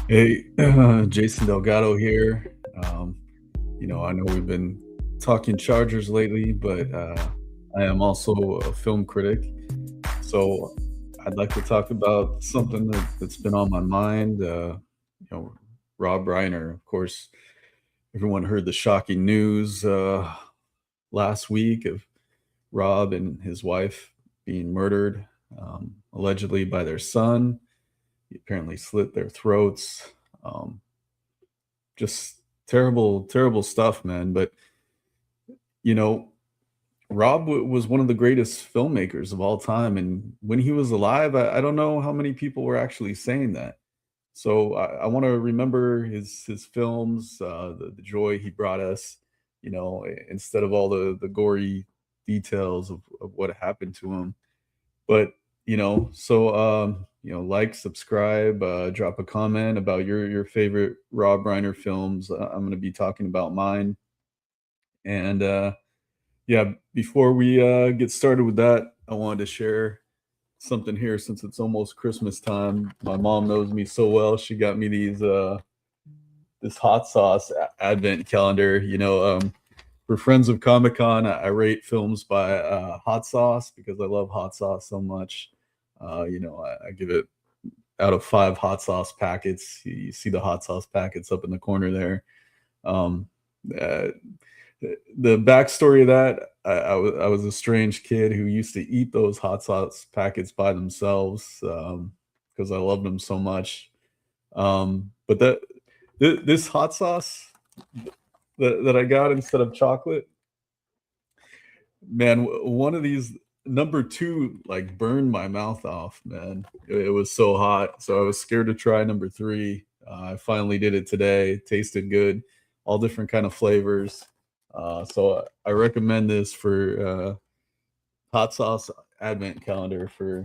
Hey, Jason Delgado here. Um, I know we've been talking Chargers lately, but I am also a film critic. So I'd like to talk about something that's been on my mind. Rob Reiner, of course, everyone heard the shocking news last week of Rob and his wife being murdered, allegedly by their son. He apparently slit their throats. Um, just terrible, terrible stuff, man. But you know, Rob was one of the greatest filmmakers of all time, and when he was alive, I don't know how many people were actually saying that. So I want to remember his films, the joy he brought us. Instead of all the gory details of what happened to him. But like, subscribe, drop a comment about your favorite Rob Reiner films. I'm going to be talking about mine. And yeah, before we get started with that, I wanted to share something here since it's almost Christmas time. My mom knows me so well; she got me this hot sauce advent calendar. For Friends of Comic Con, I rate films by hot sauce because I love hot sauce so much. I give it out of 5 hot sauce packets. You see the hot sauce packets up in the corner there. Um, uh, the backstory of that, I was a strange kid who used to eat those hot sauce packets by themselves because I loved them so much. But this hot sauce that I got instead of chocolate, man, one of these number two like burned my mouth off, man. It was so hot, so I was scared to try number three. I finally did it today. It tasted good, all different kind of flavors. So I recommend this for hot sauce advent calendar for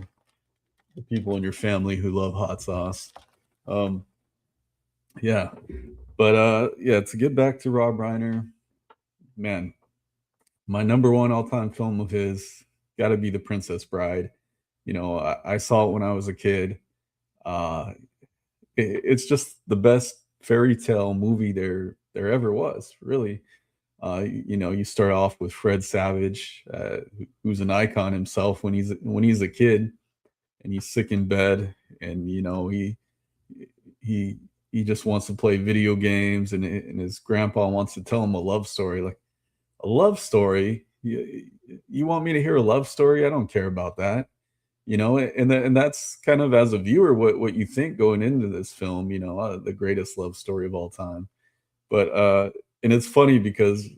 the people in your family who love hot sauce. Um, yeah, but yeah, to get back to Rob Reiner, man, my number one all time film of his got to be The Princess Bride. I saw it when I was a kid. Uh, it's just the best fairy tale movie there ever was, really. You start off with Fred Savage, who's an icon himself when he's a kid and he's sick in bed, and he he just wants to play video games, and his grandpa wants to tell him a love story. Like, a love story? You want me to hear a love story? I don't care about that. And that's kind of, as a viewer, what you think going into this film. The greatest love story of all time. But and it's funny because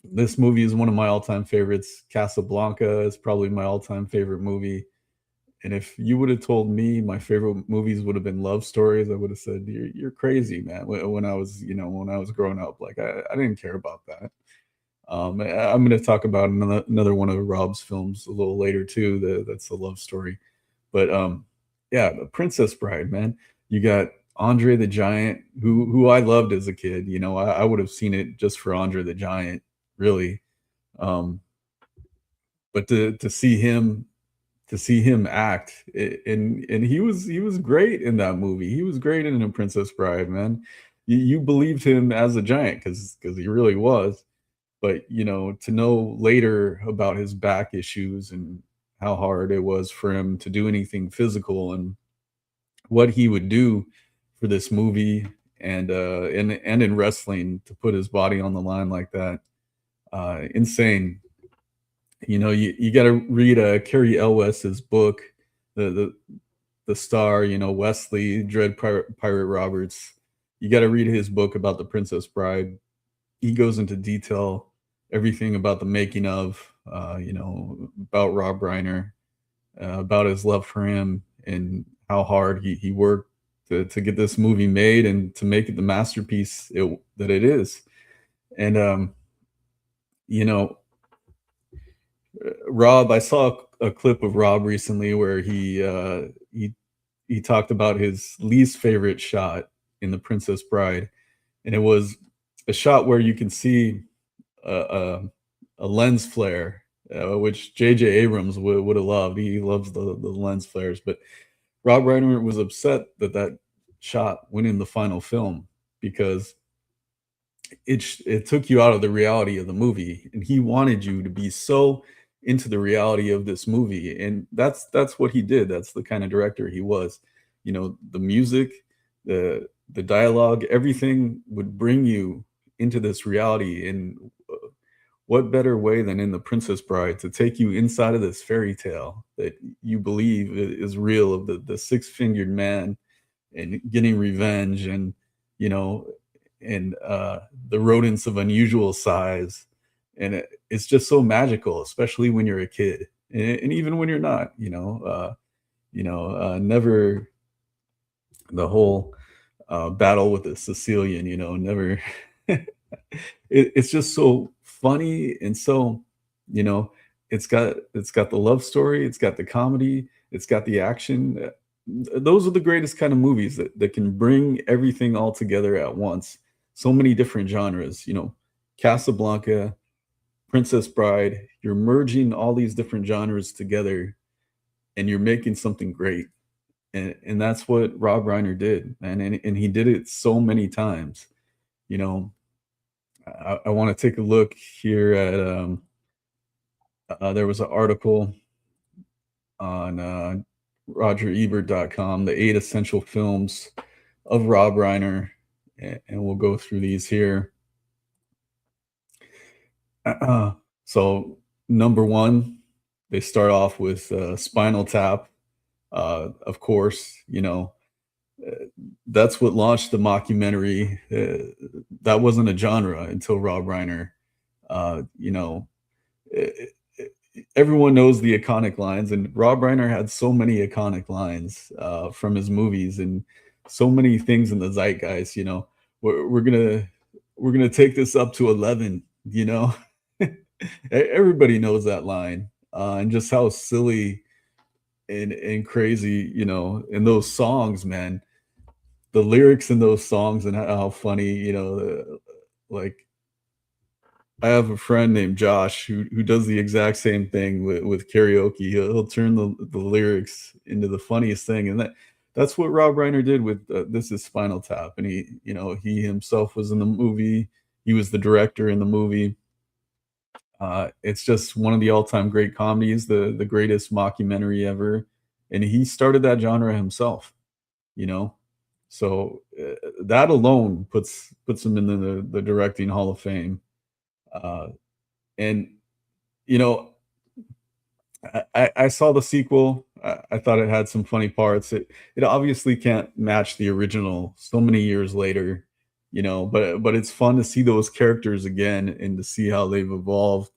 this movie is one of my all-time favorites. Casablanca is probably my all-time favorite movie. And if you would have told me my favorite movies would have been love stories, I would have said you're crazy, man. When I was growing up, like, I didn't care about that. I'm going to talk about another one of Rob's films a little later too. That's a love story, but yeah, The Princess Bride, man. You got Andre the Giant, who I loved as a kid. I would have seen it just for Andre the Giant, really. Um, but to see him act, and he was great in that movie. He was great in The Princess Bride, man. You believed him as a giant because he really was. But to know later about his back issues and how hard it was for him to do anything physical, and what he would do for this movie, and in wrestling, to put his body on the line like that, insane. You got to read Carrie Elwes's book, the star, Wesley Dread Pirate Roberts. You got to read his book about The Princess Bride. He goes into detail everything about the making of, about Rob Reiner, about his love for him, and how hard he worked to get this movie made and to make it the masterpiece that it is. And you know, Rob, I saw a clip of Rob recently where he talked about his least favorite shot in The Princess Bride, and it was a shot where you can see a, a lens flare, which J.J. Abrams would have loved. He loves the lens flares, but Rob Reiner was upset that shot winning the final film because it took you out of the reality of the movie, and he wanted you to be so into the reality of this movie, and that's what he did. That's the kind of director he was. You know, the music, the dialogue, everything would bring you into this reality. And what better way than in The Princess Bride to take you inside of this fairy tale that you believe is real, of the six-fingered man and getting revenge, and you know, and the rodents of unusual size. And it's just so magical, especially when you're a kid, and even when you're not, never the whole battle with the Sicilian, never. It's just so funny, and so, you know, it's got the love story, it's got the comedy, it's got the action. Those are the greatest kind of movies that can bring everything all together at once. So many different genres, Casablanca, Princess Bride. You're merging all these different genres together, and you're making something great. And that's what Rob Reiner did, man. And he did it so many times. You know, I want to take a look here at there was an article on RogerEbert.com, the 8 essential films of Rob Reiner, and we'll go through these here. So, number one, they start off with Spinal Tap. Of course, uh, that's what launched the mockumentary. That wasn't a genre until Rob Reiner. Uh, you know, eh, Everyone knows the iconic lines, and Rob Reiner had so many iconic lines from his movies, and so many things in the zeitgeist. We're gonna take this up to 11. Everybody knows that line, and just how silly and crazy, in those songs, man. The lyrics in those songs and how funny, like I have a friend named Josh who does the exact same thing with karaoke. He'll turn the lyrics into the funniest thing, and that's what Rob Reiner did with This Is Spinal Tap. And he himself was in the movie. He was the director in the movie. It's just one of the all-time great comedies, the greatest mockumentary ever, and he started that genre himself. You know, so that alone puts him in the directing Hall of Fame. Uh, and you know, I saw the sequel. I thought it had some funny parts. It obviously can't match the original so many years later, but it's fun to see those characters again and to see how they've evolved,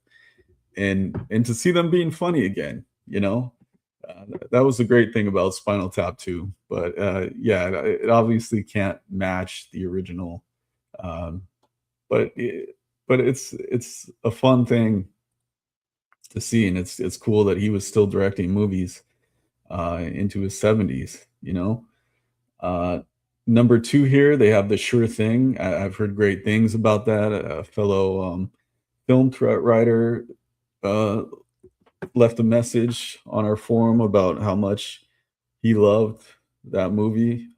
and to see them being funny again. That was the great thing about Spinal Tap too. But yeah, it obviously can't match the original. Um, but it's a fun thing to see, and it's cool that he was still directing movies into his 70s. Uh, Number two here, they have The Sure Thing. I've heard great things about that. A fellow film threat writer uh, left a message on our forum about how much he loved that movie.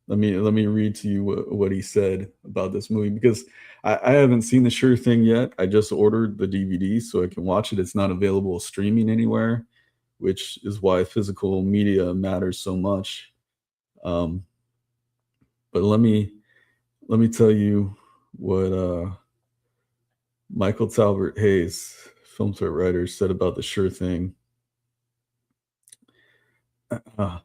Let me read to you what he said about this movie, because I haven't seen The Sure Thing yet. I just ordered the DVD so I can watch it. It's not available streaming anywhere, which is why physical media matters so much. Um, but let me tell you what Michael Talbot Hayes, film threat writer, said about The Sure Thing. Uh,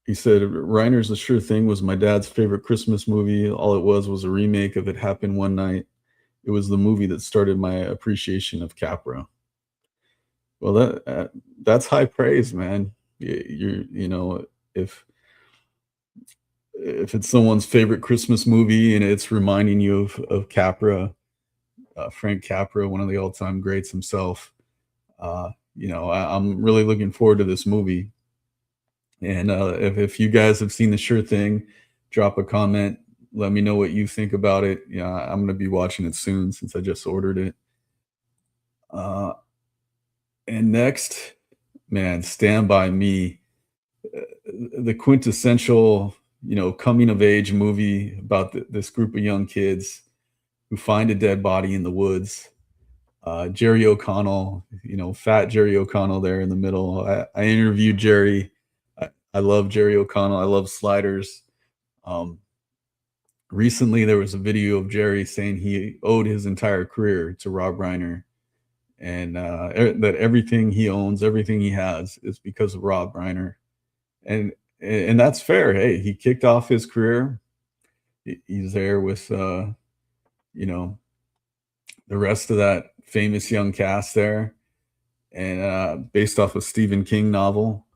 he said, Reiner's The Sure Thing was my dad's favorite Christmas movie. All it was a remake of It Happened One Night. It was the movie that started my appreciation of Capra. Well, that's high praise, man. If it's someone's favorite Christmas movie and it's reminding you of Capra, Frank Capra, one of the all-time greats himself. I'm really looking forward to this movie. And if you guys have seen The Sure Thing, drop a comment. Let me know what you think about it. Yeah, I'm going to be watching it soon since I just ordered it. Uh, and next, man, Stand By Me. the quintessential, coming of age movie about this group of young kids who find a dead body in the woods. Jerry O'Connell, fat Jerry O'Connell there in the middle. I interviewed Jerry. I love Jerry O'Connell. I love sliders. Um, Recently, there was a video of Jerry saying he owed his entire career to Rob Reiner, and that everything he owns, everything he has, is because of Rob Reiner. And and that's fair. Hey, he kicked off his career. He's there with you know the rest of that famous young cast there, and based off a Stephen King novel,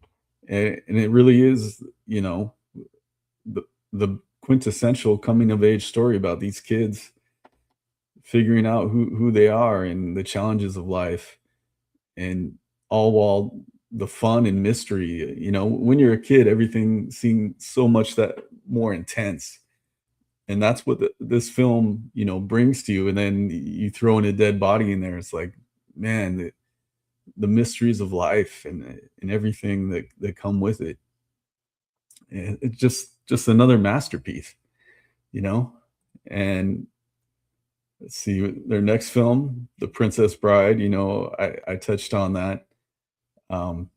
and it really is, the the quintessential coming of age story about these kids figuring out who they are and the challenges of life, and all while the fun and mystery. When you're a kid, everything seems so much that more intense, and that's what this film brings to you. And then you throw in a dead body in there. It's like, man, the mysteries of life and everything that come with it. It's just another masterpiece, you know. And let's see their next film, The Princess Bride. I touched on that. um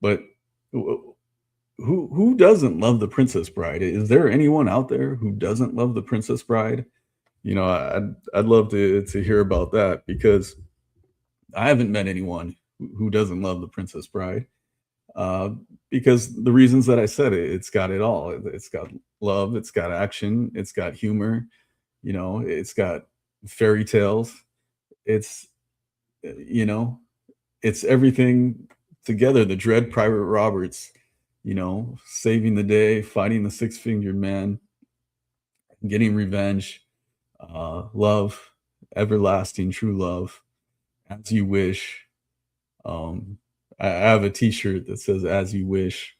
but who doesn't love The Princess Bride? Is there anyone out there who doesn't love The Princess Bride? I'd love to hear about that, because I haven't met anyone who doesn't love The Princess Bride. uh, because the reasons that I said, it's got it all. It's got love, it's got action, it's got humor, it's got fairy tales. It's you know, it's everything together. The Dread Pirate Roberts, saving the day, fighting the six-fingered man, getting revenge, love, everlasting true love, as you wish. Um, I have a T-shirt that says "As You Wish."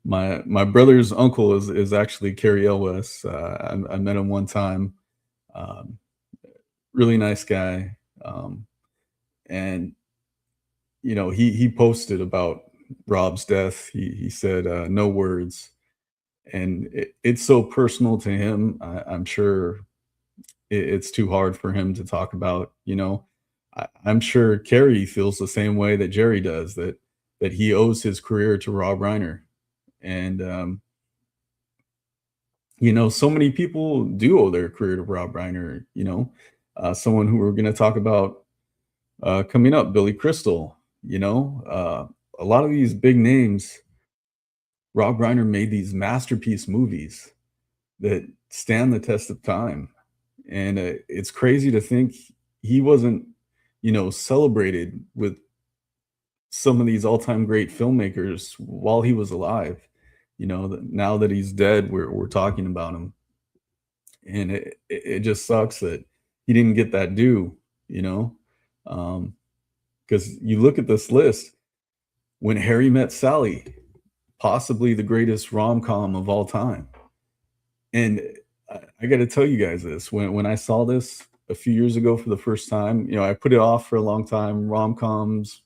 My brother's uncle is actually Carrie Elwes. I met him one time. Um, Really nice guy. And he posted about Rob's death. He said, "No words," and it's so personal to him. I'm sure it's too hard for him to talk about. I'm sure Carrie feels the same way that Jerry does. That he owes his career to Rob Reiner. And so many people do owe their career to Rob Reiner. Someone who we're going to talk about coming up, Billy Crystal. A lot of these big names, Rob Reiner made these masterpiece movies that stand the test of time. And it's crazy to think he wasn't, celebrated with some of these all-time great filmmakers while he was alive. Now that he's dead, we're talking about him, and it just sucks that he didn't get that due. You know, because you look at this list: When Harry Met Sally, possibly the greatest rom-com of all time. And I got to tell you guys this: when I saw this a few years ago for the first time, I put it off for a long time. Rom-coms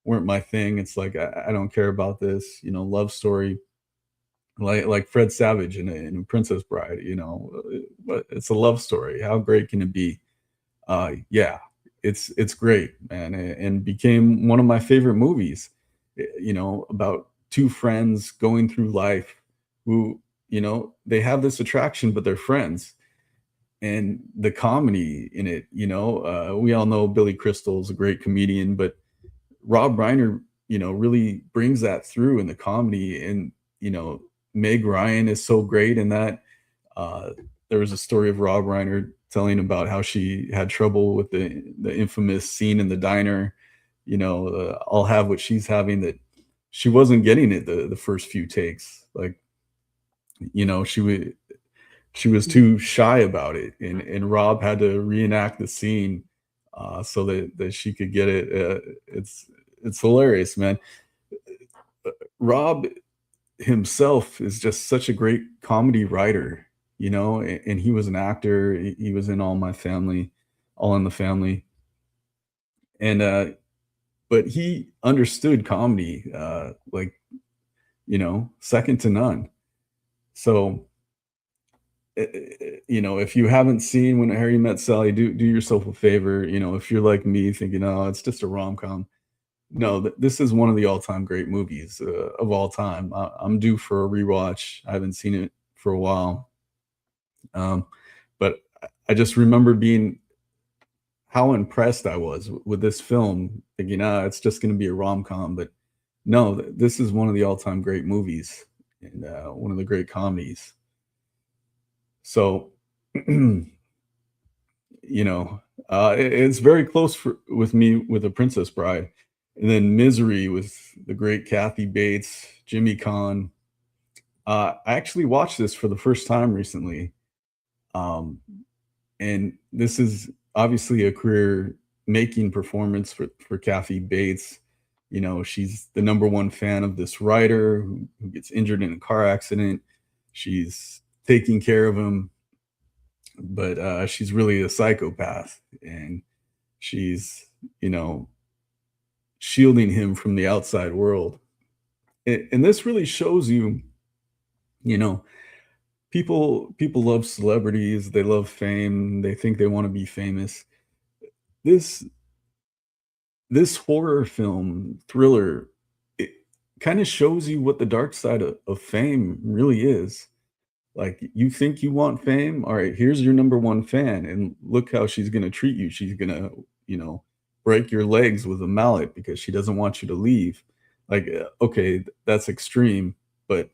weren't my thing. It's like I don't care about this, love story, like Fred Savage in Princess Bride. But it's a love story. How great can it be? Yeah, it's great, man, and became one of my favorite movies. About two friends going through life who, they have this attraction, but they're friends. And the comedy in it, we all know Billy Crystal is a great comedian, but Rob Reiner, really brings that through in the comedy. And Meg Ryan is so great in that. Uh, there was a story of Rob Reiner telling about how she had trouble with the infamous scene in the diner. I'll have what she's having, that she wasn't getting it the first few takes. Like, she was too shy about it, and Rob had to reenact the scene so that she could get it. It's hilarious, man. Rob himself is just such a great comedy writer, and he was an actor. He was in All in the Family, and but he understood comedy. Like, second to none. So, if you haven't seen When Harry Met Sally, do yourself a favor. If you're like me thinking, oh, it's just a rom-com. No, this is one of the all-time great movies of all time. I'm due for a rewatch. I haven't seen it for a while. But I just remember being how impressed I was with this film, thinking, it's just going to be a rom-com. But no, this is one of the all-time great movies and one of the great comedies. So, it's very close with me with A Princess Bride. And then Misery with the great Kathy Bates, Jimmy Caan. I actually watched this for the first time recently. And this is obviously a career-making performance for Kathy Bates. She's the #1 fan of this writer who gets injured in a car accident. She's taking care of him, but she's really a psychopath, and she's, shielding him from the outside world. And this really shows you, people love celebrities, they love fame, they think they want to be famous. This horror film thriller, it kind of shows you what the dark side of fame really is. Like, you think you want fame? All right, here's your #1 fan, and look how she's going to treat you. She's going to, break your legs with a mallet because she doesn't want you to leave. Like, okay, that's extreme, but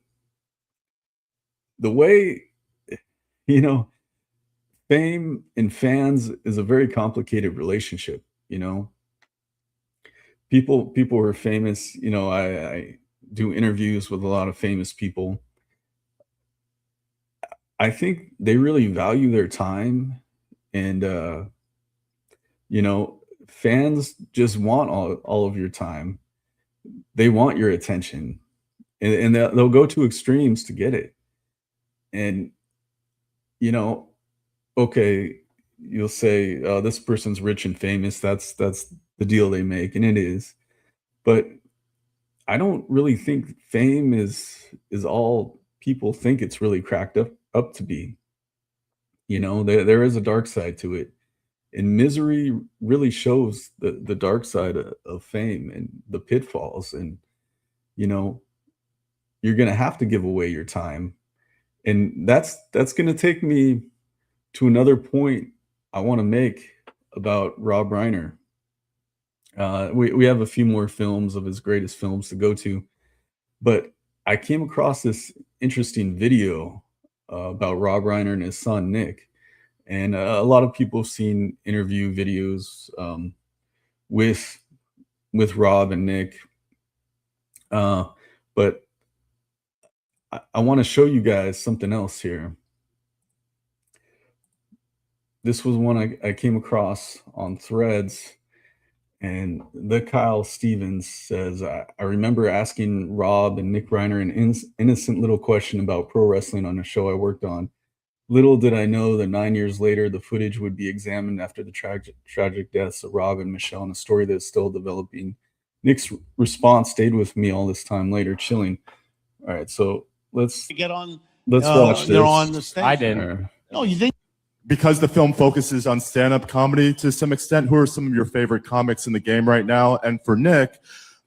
the way, fame and fans is a very complicated relationship. People who are famous, I do interviews with a lot of famous people. I think they really value their time, and fans just want all of your time. They want your attention, and they'll go to extremes to get it. And okay, you'll say, this person's rich and famous. That's the deal they make, and it is. But I don't really think fame is all people think it's really cracked up to be. There is a dark side to it. And Misery really shows the dark side of fame and the pitfalls. And, you're going to have to give away your time. And that's going to take me to another point I want to make about Rob Reiner. We have a few more films of his greatest films to go to, but I came across this interesting video about Rob Reiner and his son, Nick. And a lot of people have seen interview videos with Rob and Nick. But I want to show you guys something else here. This was one I came across on Threads, and the Kyle Stevens says, I remember asking Rob and Nick Reiner an innocent little question about pro wrestling on a show I worked on. Little did I know that 9 years later, the footage would be examined after the tragic deaths of Rob and Michelle, in a story that's still developing. Nick's response stayed with me all this time later, chilling. All right, so let's watch this. On the stage. I didn't. No, you think? Because the film focuses on stand-up comedy to some extent, who are some of your favorite comics in the game right now? And for Nick,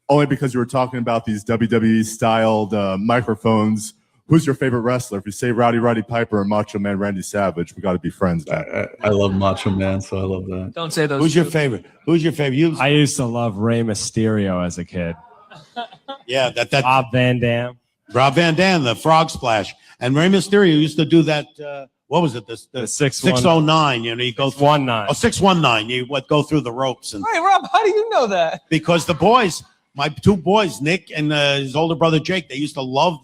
only because you were talking about these WWE-styled microphones, who's your favorite wrestler? If you say Roddy Piper or Macho Man Randy Savage, we got to be friends. I love Macho Man, so I love that. Don't say those. Who's your favorite? Who's your favorite? I used to love Rey Mysterio as a kid. Yeah, that Rob Van Dam. Rob Van Dam, the Frog Splash, and Rey Mysterio used to do that. What was it? The 609. You go through 619. Oh, 619. You go through the ropes and. Hey, Rob, how do you know that? Because the boys, my two boys, Nick and his older brother Jake, they used to love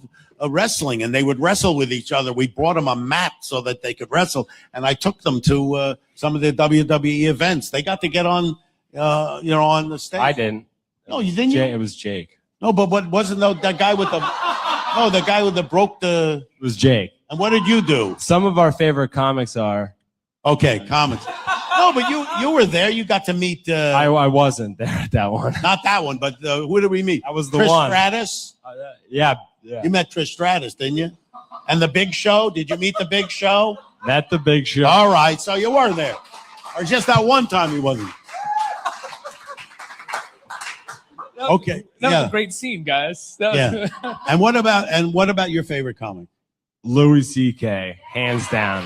wrestling, and they would wrestle with each other. We brought them a mat so that they could wrestle, and I took them to some of the WWE events. They got to get on, on the stage. I didn't. No, you didn't. It was Jake. No, but what wasn't that guy with the? No, the guy with the broke the. It was Jake. And what did you do? Some of our favorite comics are. Okay, comics. No, but you were there. You got to meet. I wasn't there at that one. Not that one, but who did we meet? I was the Chris one. Stratus. Yeah, Yeah. You met Trish Stratus, didn't you? And the Big Show? Did you meet the Big Show? Met the Big Show. All right, so you were there. Or just that one time he wasn't. Okay. That was Yeah. a great scene, guys. That was, Yeah. And what about your favorite comic? Louis C.K. Hands down.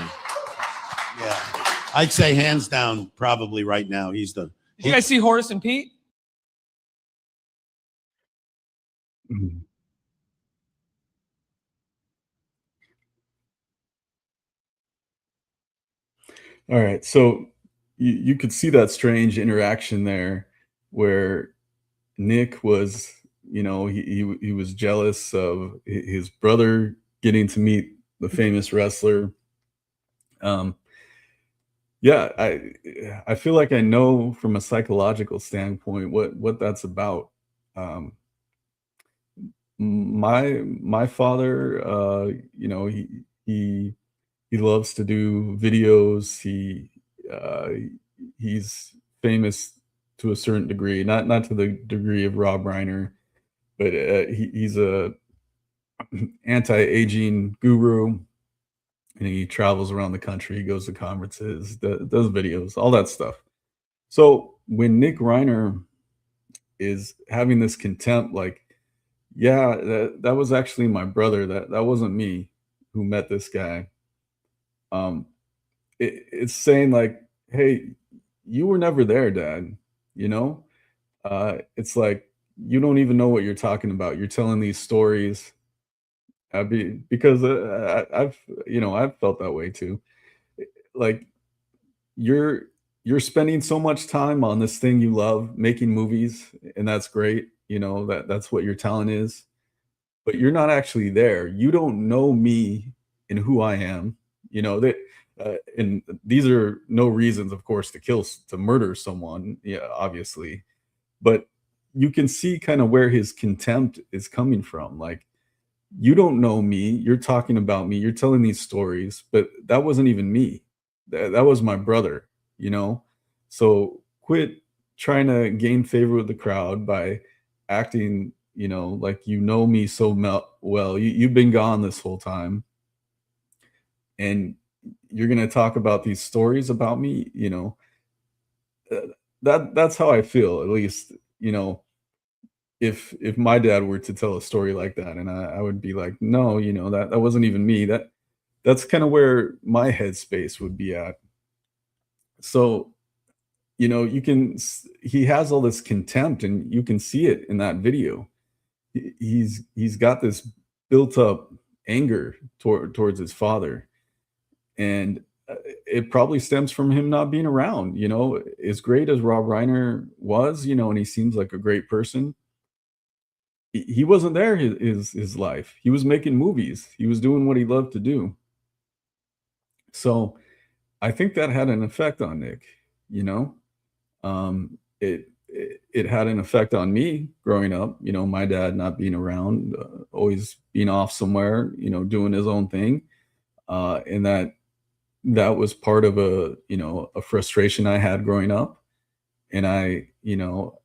Yeah. I'd say hands down, probably right now. He's the. Did you guys see Horace and Pete? Mhm. All right, so you could see that strange interaction there, where Nick was, he was jealous of his brother getting to meet the famous wrestler. Um, yeah, I feel like I know from a psychological standpoint what that's about. Um, my father, he he loves to do videos. Uh, he's famous to a certain degree, not to the degree of Rob Reiner, but he's a anti-aging guru, and he travels around the country. He goes to conferences, does videos, all that stuff. So when Nick Reiner is having this contempt, like, yeah, that was actually my brother. That wasn't me who met this guy. Um, it's saying like, hey, you were never there, Dad. You know, it's like you don't even know what you're talking about. You're telling these stories. Because I've felt that way too. Like you're you're spending so much time on this thing you love, making movies, and that's great. That's what your talent is, but you're not actually there. You don't know me and who I am. That, and these are no reasons, of course, to murder someone. Yeah, obviously, but you can see kind of where his contempt is coming from. Like, you don't know me. You're talking about me. You're telling these stories, but that wasn't even me. That was my brother. You know, so quit trying to gain favor with the crowd by acting, like me so well. You've been gone this whole time, and you're gonna talk about these stories about me. Uh, that's how I feel. At least, if my dad were to tell a story like that, and I would be like, no, that wasn't even me. That's kind of where my headspace would be at. So, he has all this contempt, and you can see it in that video. He's got this built up anger towards his father, and it probably stems from him not being around. As great as Rob Reiner was, and he seems like a great person, he wasn't there his life. He was making movies. He was doing what he loved to do. So I think that had an effect on Nick. You know, it had an effect on me growing up. My dad not being around, always being off somewhere. Doing his own thing, and that was part of a frustration I had growing up. And I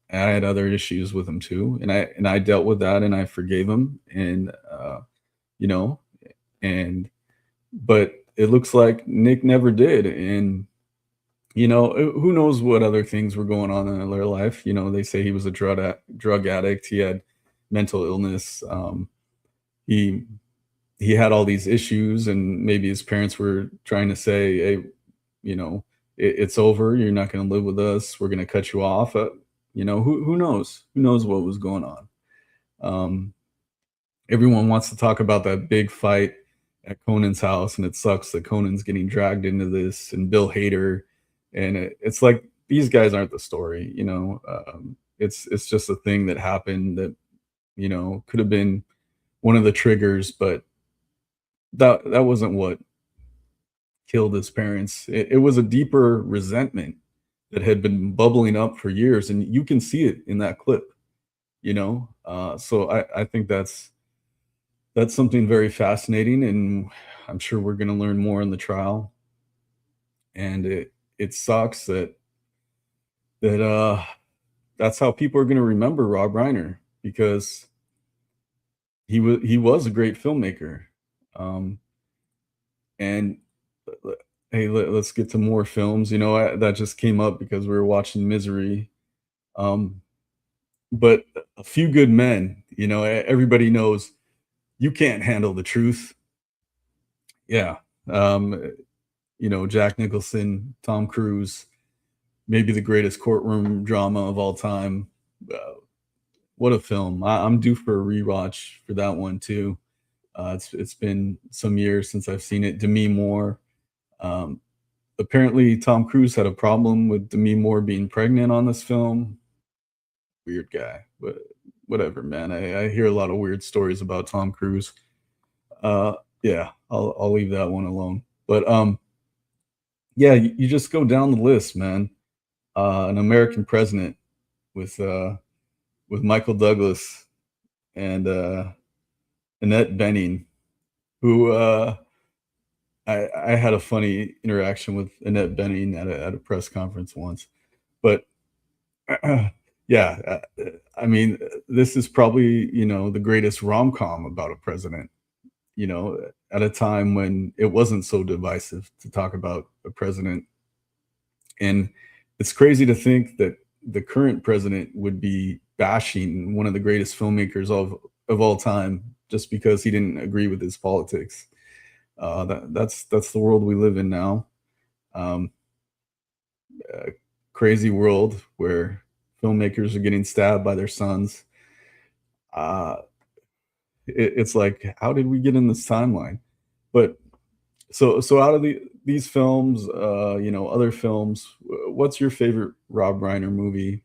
had other issues with him too, and I dealt with that, and I forgave him, and you know, and but it looks like Nick never did, and who knows what other things were going on in their life. They say he was a drug addict. He had mental illness. He he had all these issues, and maybe his parents were trying to say, hey, it's over. You're not going to live with us. We're going to cut you off. Who knows? Who knows what was going on? Um, Everyone wants to talk about that big fight at Conan's house, and it sucks that Conan's getting dragged into this, and Bill Hader, and it's like these guys aren't the story. It's just a thing that happened that could have been one of the triggers, but that wasn't what killed his parents. It was a deeper resentment that had been bubbling up for years, and you can see it in that clip. So I think that's something very fascinating, and I'm sure we're going to learn more in the trial. And it sucks that that's how people are going to remember Rob Reiner, because he was a great filmmaker. Um, and hey, let's get to more films. That just came up because we were watching Misery. Um, but A Few Good Men. Everybody knows you can't handle the truth. Yeah. Um, Jack Nicholson, Tom Cruise, maybe the greatest courtroom drama of all time. Uh, what a film! I'm due for a rewatch for that one too. It's been some years since I've seen it. Demi Moore. Um, Apparently, Tom Cruise had a problem with Demi Moore being pregnant on this film. Weird guy, but whatever, man. I hear a lot of weird stories about Tom Cruise. Uh, yeah, I'll leave that one alone. But yeah, you just go down the list, man. An American President with Michael Douglas and Annette Bening, who I had a funny interaction with Annette Bening at a press conference once. But yeah, I mean, this is probably the greatest rom com about a president. At a time when it wasn't so divisive to talk about a president, and it's crazy to think that the current president would be bashing one of the greatest filmmakers of all time just because he didn't agree with his politics. That's the world we live in now. Um, a crazy world where filmmakers are getting stabbed by their sons. Uh, it's like, how did we get in this timeline? But so out of these films, other films, what's your favorite Rob Reiner movie?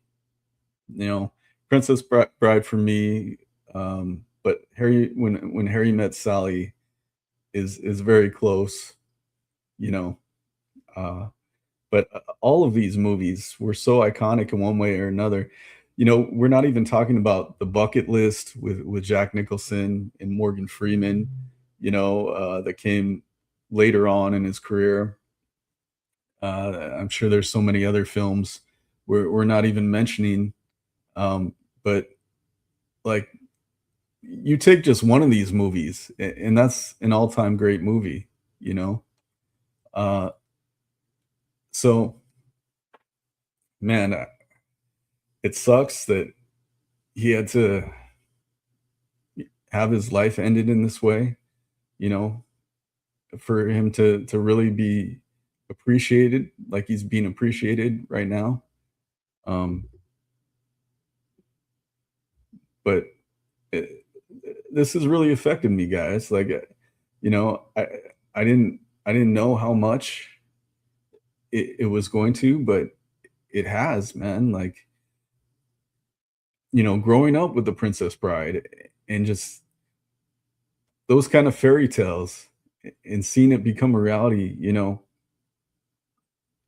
Princess Bride for me, but when Harry Met Sally is very close, you know. But all of these movies were so iconic in one way or another. We're not even talking about The Bucket List with Jack Nicholson and Morgan Freeman, that came later on in his career. I'm sure there's so many other films we're not even mentioning. But like, you take just one of these movies, and that's an all-time great movie, you know? Uh, so, man, it sucks that he had to have his life ended in this way, you know, for him to really be appreciated like he's being appreciated right now. Um, but it, this has really affected me, guys. Like, you know, I I didn't I didn't know how much it was going to, but it has, man. Like, growing up with the Princess Bride and just those kind of fairy tales and seeing it become a reality,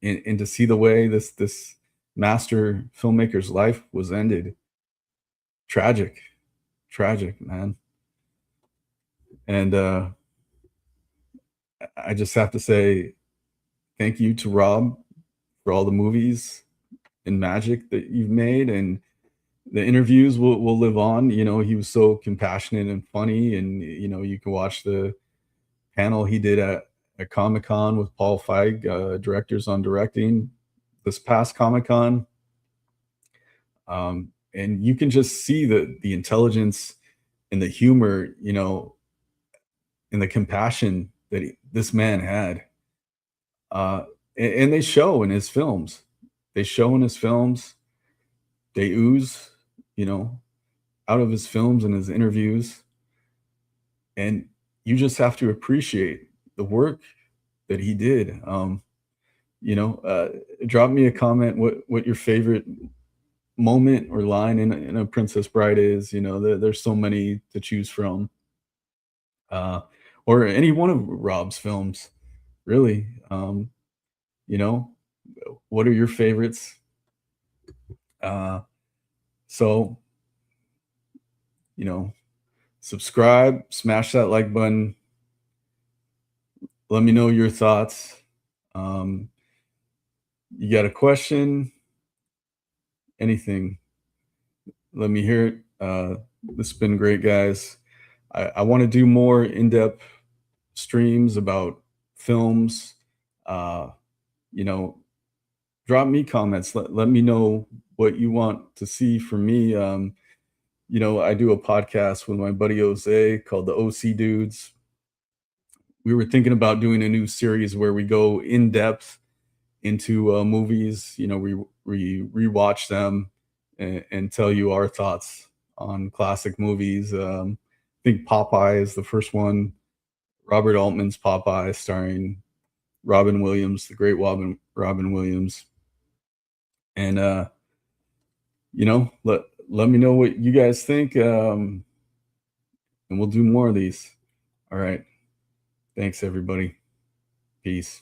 and to see the way this master filmmaker's life was ended, tragic, tragic, man. And I just have to say thank you to Rob for all the movies and magic that you've made, and the interviews will live on. He was so compassionate and funny, and you can watch the panel he did at Comic-Con with Paul Feig, directors on directing, this past Comic-Con. And you can just see the intelligence and the humor, and the compassion that this man had. And they show in his films. They show in his films. They ooze, you know, out of his films and his interviews. And you just have to appreciate the work that he did. Drop me a comment what your favorite moment or line in a Princess Bride is. There's so many to choose from. Uh, or any one of Rob's films, really. You know, what are your favorites? Uh, so, you know, subscribe, smash that like button. Let me know your thoughts. Um, you got a question, anything, let me hear it. This has been great, guys. I want to do more in-depth streams about films. You know, drop me comments. Let me know what you want to see from me. You know, I do a podcast with my buddy Jose called the OC Dudes. We were thinking about doing a new series where we go in depth into movies. You know, we rewatch them and tell you our thoughts on classic movies. I think Popeye is the first one. Robert Altman's Popeye, starring Robin Williams, the great Robin Williams. And you know, let me know what you guys think, and we'll do more of these. All right. Thanks, everybody. Peace.